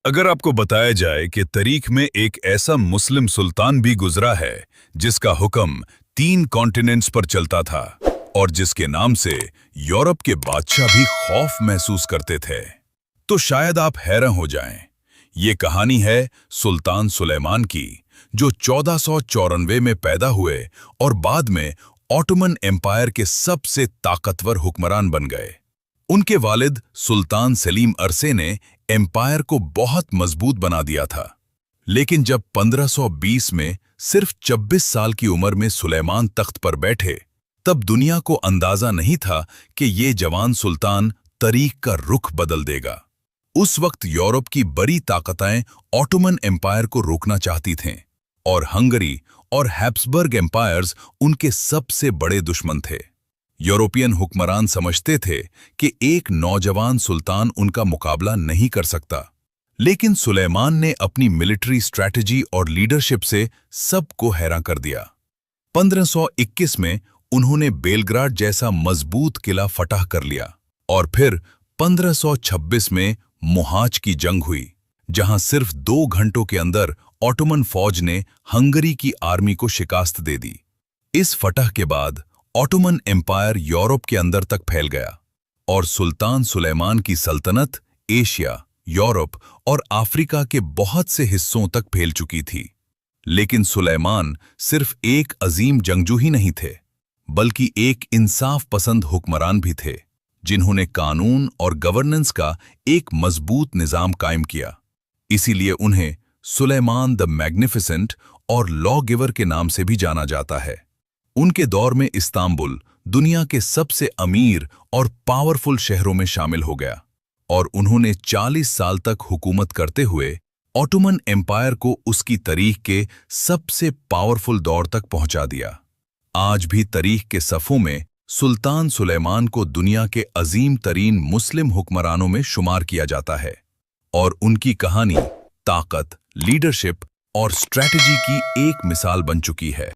अगर आपको बताया जाए कि तारीख में एक ऐसा मुस्लिम सुल्तान भी गुजरा है जिसका हुक्म 3 कॉन्टिनेंट्स पर चलता था और जिसके नाम से यूरोप के बादशाह भी खौफ महसूस करते थे, तो शायद आप हैरान हो जाएं। ये कहानी है सुल्तान सुलेमान की, जो 1494 में पैदा हुए और बाद में ऑटोमन एम्पायर के सबसे ताकतवर हुक्मरान बन गए। उनके वालिद सुल्तान सलीम अरसे ने एम्पायर को बहुत मजबूत बना दिया था, लेकिन जब 1520 में सिर्फ 26 साल की उम्र में सुलेमान तख्त पर बैठे, तब दुनिया को अंदाजा नहीं था कि ये जवान सुल्तान तारीख का रुख बदल देगा। उस वक्त यूरोप की बड़ी ताकतें ऑटोमन एम्पायर को रोकना चाहती थीं और हंगरी और हैब्सबर्ग एम्पायर्स उनके सबसे बड़े दुश्मन थे। यूरोपियन हुक्मरान समझते थे कि एक नौजवान सुल्तान उनका मुकाबला नहीं कर सकता, लेकिन सुलेमान ने अपनी मिलिट्री स्ट्रैटेजी और लीडरशिप से सबको हैरान कर दिया। 1521 में उन्होंने बेलग्राड जैसा मजबूत किला फतह कर लिया और फिर 1526 में मोहाच की जंग हुई, जहां सिर्फ 2 घंटों के अंदर ऑटोमन फौज ने हंगरी की आर्मी को शिकस्त दे दी। इस फतह के बाद ऑटोमन एम्पायर यूरोप के अंदर तक फैल गया और सुल्तान सुलेमान की सल्तनत एशिया, यूरोप और अफ्रीका के बहुत से हिस्सों तक फैल चुकी थी। लेकिन सुलेमान सिर्फ एक अजीम जंगजू ही नहीं थे, बल्कि एक इंसाफ पसंद हुक्मरान भी थे, जिन्होंने कानून और गवर्नेंस का एक मजबूत निजाम कायम किया। इसीलिए उन्हें सुलेमान द मैग्निफिसेंट और लॉ गिवर के नाम से भी जाना जाता है। उनके दौर में इस्तांबुल दुनिया के सबसे अमीर और पावरफुल शहरों में शामिल हो गया और उन्होंने 40 साल तक हुकूमत करते हुए ऑटोमन एम्पायर को उसकी तारीख के सबसे पावरफुल दौर तक पहुंचा दिया। आज भी तारीख के सफ़ों में सुल्तान सुलेमान को दुनिया के अजीम तरीन मुस्लिम हुक्मरानों में शुमार किया जाता है और उनकी कहानी ताकत, लीडरशिप और स्ट्रैटेजी की एक मिसाल बन चुकी है।